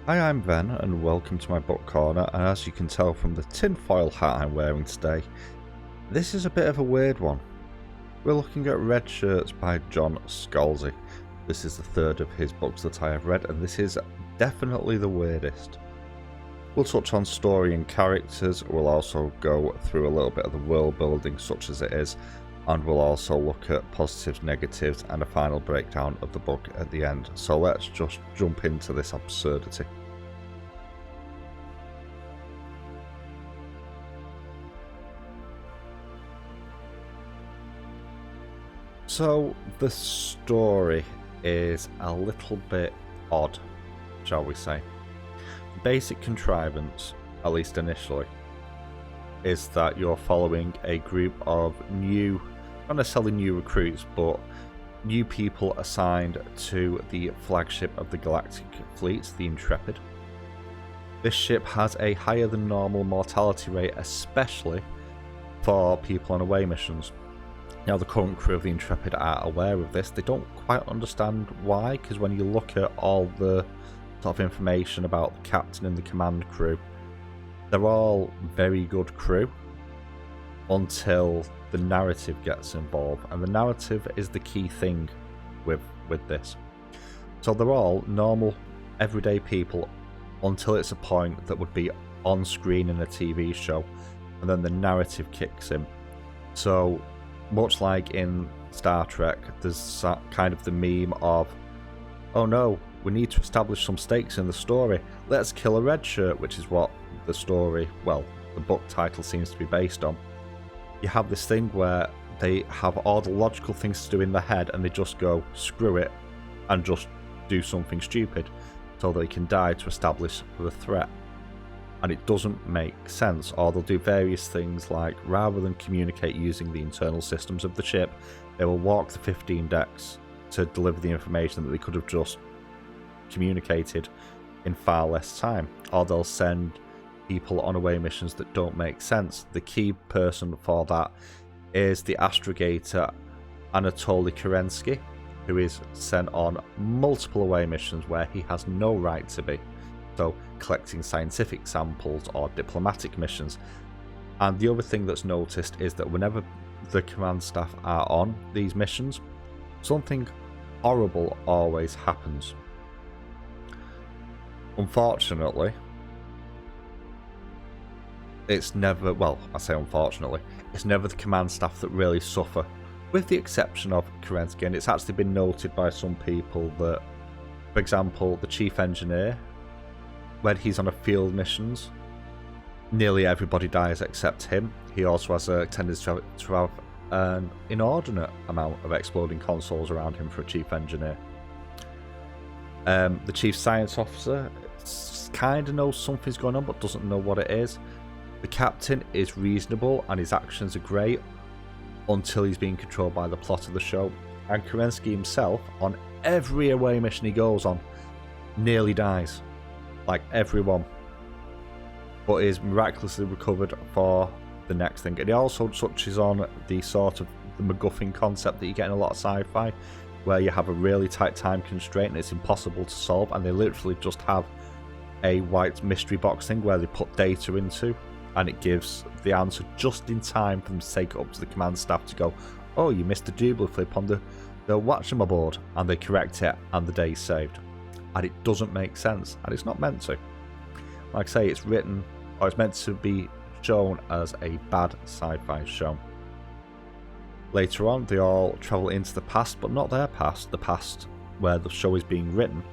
Hi, I'm Ben, and welcome to my book corner, and as you can tell from the tinfoil hat I'm wearing today, this is a bit of a weird one. We're looking at Redshirts by John Scalzi. This is the third of his books that I have read, and this is definitely the weirdest. We'll touch on story and characters, we'll also go through a little bit of the world building such as it is, and we'll also look at positives, negatives, and a final breakdown of the book at the end. So let's just jump into this absurdity. So the story is a little bit odd, shall we say. The basic contrivance, at least initially, is that you're following a group of new, not necessarily new recruits, but new people assigned to the flagship of the Galactic Fleet, the Intrepid. This ship has a higher than normal mortality rate, especially for people on away missions. Now, the current crew of the Intrepid are aware of this. They don't quite understand why, because when you look at all the sort of information about the captain and the command crew, they're all very good crew until the narrative gets involved, and the narrative is the key thing with this. So they're all normal, everyday people until it's a point that would be on screen in a TV show, and then the narrative kicks in. So much like in Star Trek, there's kind of the meme of, oh no, we need to establish some stakes in the story, let's kill a red shirt, which is what the story, well, the book title seems to be based on. You have this thing where they have all the logical things to do in their head and they just go, screw it, and just do something stupid so they can die to establish the threat. And it doesn't make sense, or they'll do various things like, rather than communicate using the internal systems of the ship, they will walk the 15 decks to deliver the information that they could have just communicated in far less time, or they'll send people on away missions that don't make sense. The key person for that is the astrogator Anatoly Kerensky, who is sent on multiple away missions where he has no right to be. So collecting scientific samples or diplomatic missions. And the other thing that's noticed is that whenever the command staff are on these missions, something horrible always happens. Unfortunately, it's never, well, I say unfortunately, it's never the command staff that really suffer, with the exception of Kerensky. And it's actually been noted by some people that, for example, the chief engineer, when he's on a field missions, nearly everybody dies except him. He also has a tendency to have an inordinate amount of exploding consoles around him for a chief engineer. The chief science officer kind of knows something's going on but doesn't know what it is. The captain is reasonable and his actions are great until he's being controlled by the plot of the show. And Kerensky himself, on every away mission he goes on, nearly dies. Like everyone, but is miraculously recovered for the next thing. And it also touches on the sort of the MacGuffin concept that you get in a lot of sci-fi, where you have a really tight time constraint and it's impossible to solve, and they literally just have a white mystery box thing where they put data into, and it gives the answer just in time for them to take it up to the command staff to go, oh, you missed a double flip on the whatchamaboard, and they correct it and the day's saved. And it doesn't make sense, and it's not meant to. Like I say, it's written, or it's meant to be shown as a bad sci-fi show. Later on, they all travel into the past, but not their past, the past where the show is being written,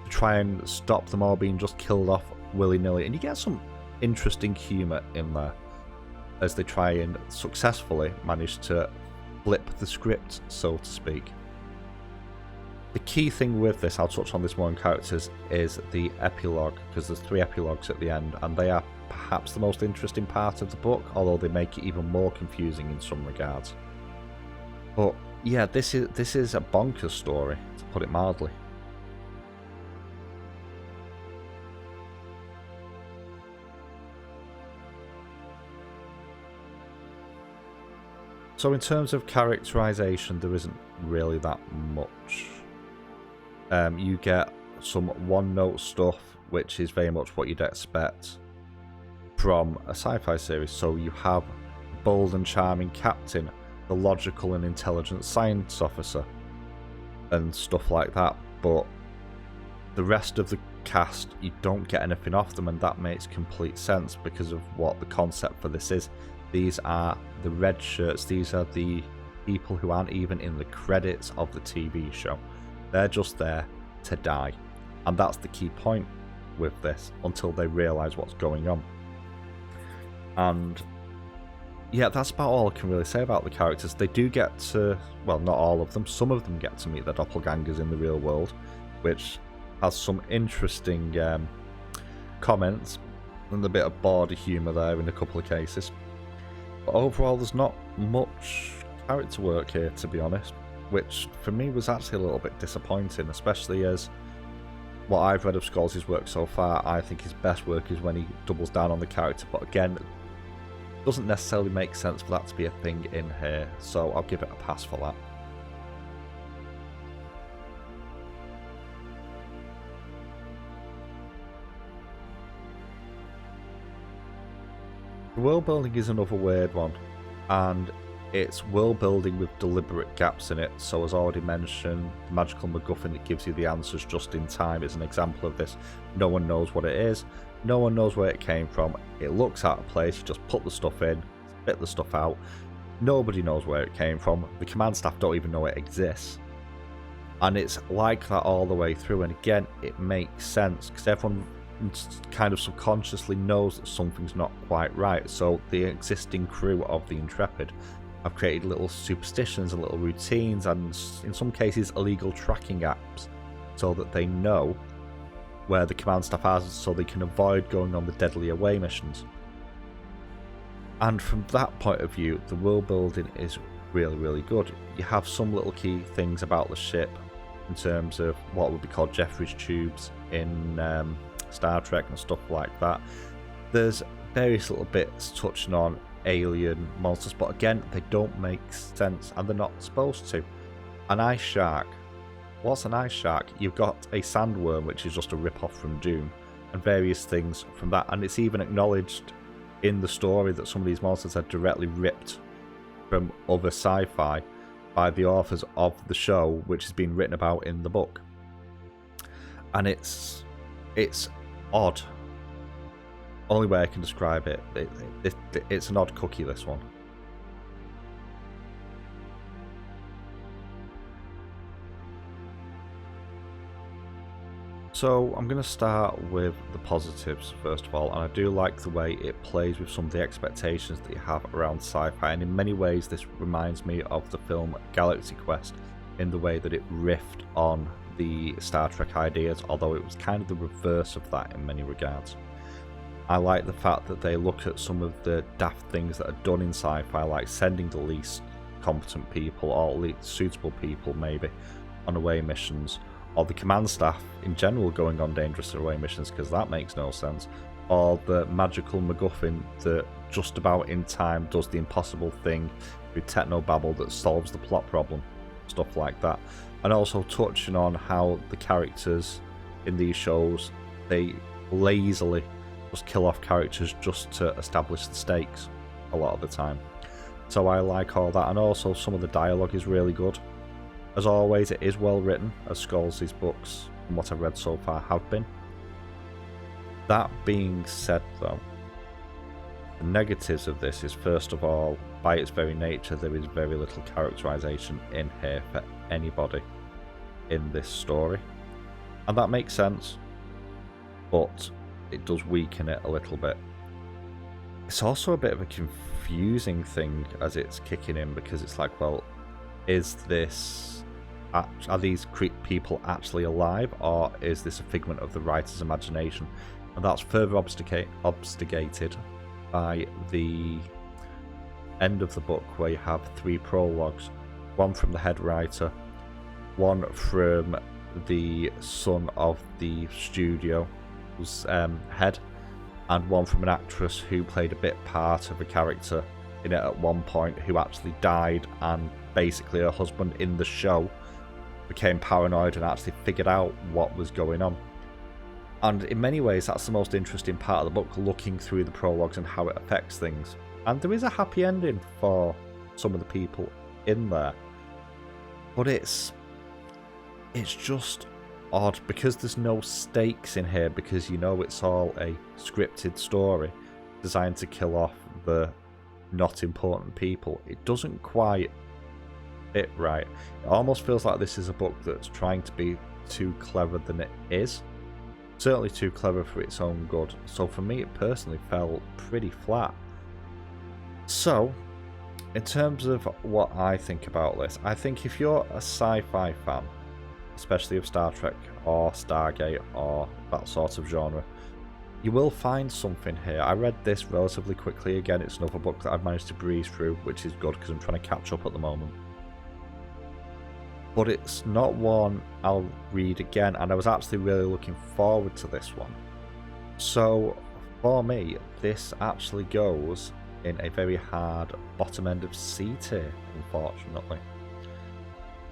to try and stop them all being just killed off willy-nilly. And you get some interesting humour in there, as they try and successfully manage to flip the script, so to speak. The key thing with this, I'll touch on this more in characters, is the epilogue, because there's 3 epilogues at the end, and they are perhaps the most interesting part of the book, although they make it even more confusing in some regards. But yeah, this is a bonkers story, to put it mildly. So in terms of characterization, there isn't really that much. You get some one-note stuff which is very much what you'd expect from a sci-fi series. So you have a bold and charming captain, the logical and intelligent science officer, and stuff like that, but the rest of the cast, you don't get anything off them, and that makes complete sense because of what the concept for this is. These are the Redshirts, these are the people who aren't even in the credits of the TV show. They're just there to die, and that's the key point with this until they realise what's going on. And yeah, that's about all I can really say about the characters. They do get to, well, not all of them, some of them get to meet their doppelgangers in the real world, which has some interesting comments and a bit of bawdy humour there in a couple of cases. But overall, there's not much character work here, to be honest, which for me was actually a little bit disappointing, especially as what I've read of Scholes's work so far, I think his best work is when he doubles down on the character, but again, it doesn't necessarily make sense for that to be a thing in here, so I'll give it a pass for that. The world building is another weird one, and it's world building with deliberate gaps in it. So as already mentioned, the magical MacGuffin that gives you the answers just in time is an example of this. No one knows what it is, no one knows where it came from, it looks out of place, you just put the stuff in, spit the stuff out, nobody knows where it came from, the command staff don't even know it exists. And it's like that all the way through, and again, it makes sense because everyone kind of subconsciously knows that something's not quite right. So the existing crew of the Intrepid have created little superstitions and little routines, and in some cases illegal tracking apps, so that they know where the command staff are, so they can avoid going on the deadly away missions. And from that point of view, the world building is really, really good. You have some little key things about the ship in terms of what would be called Jeffrey's tubes in Star Trek and stuff like that. There's various little bits touching on alien monsters, but again, they don't make sense and they're not supposed to. An ice shark. What's an ice shark? You've got a sandworm, which is just a rip-off from Doom, and various things from that, and it's even acknowledged in the story that some of these monsters are directly ripped from other sci-fi by the authors of the show, which has been written about in the book. And it's odd. Only way I can describe it. It's an odd cookie, this one. So I'm going to start with the positives first of all, and I do like the way it plays with some of the expectations that you have around sci-fi, and in many ways this reminds me of the film Galaxy Quest in the way that it riffed on the Star Trek ideas, although it was kind of the reverse of that in many regards. I like the fact that they look at some of the daft things that are done in sci-fi, like sending the least competent people, or least suitable people maybe, on away missions, or the command staff in general going on dangerous away missions, because that makes no sense, or the magical MacGuffin that just about in time does the impossible thing with technobabble that solves the plot problem, stuff like that. And also touching on how the characters in these shows, they lazily just kill off characters just to establish the stakes a lot of the time. So I like all that, and also some of the dialogue is really good. As always, it is well written, as Scholes's books, from what I've read so far, have been. That being said though, the negatives of this is, first of all, by its very nature, there is very little characterization in here for anybody in this story. And that makes sense, but it does weaken it a little bit. It's also a bit of a confusing thing as it's kicking in, because it's like, well, are these people actually alive, or is this a figment of the writer's imagination? And that's further obfuscated by the end of the book, where you have 3 prologues, one from the head writer, one from the son of the studio's head, and one from an actress who played a bit part of a character in it at one point, who actually died, and basically her husband in the show became paranoid and actually figured out what was going on. And in many ways, that's the most interesting part of the book, looking through the prologues and how it affects things. And there is a happy ending for some of the people in there. But it's just odd because there's no stakes in here, because you know it's all a scripted story designed to kill off the not important people. It doesn't quite fit right. It almost feels like this is a book that's trying to be too clever than it is. Certainly too clever for its own good. So for me, it personally fell pretty flat. So, in terms of what I think about this, I think if you're a sci-fi fan, especially of Star Trek or Stargate or that sort of genre, you will find something here. I read this relatively quickly. Again, it's another book that I've managed to breeze through, which is good because I'm trying to catch up at the moment. But it's not one I'll read again, and I was actually really looking forward to this one. So for me, this actually goes in a very hard bottom end of C tier, unfortunately.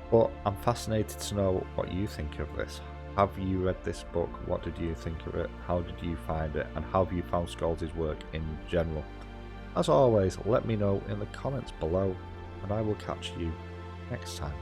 But I'm fascinated to know what you think of this. Have you read this book? What did you think of it? How did you find it? And how have you found Scalzi's work in general? As always, let me know in the comments below, and I will catch you next time.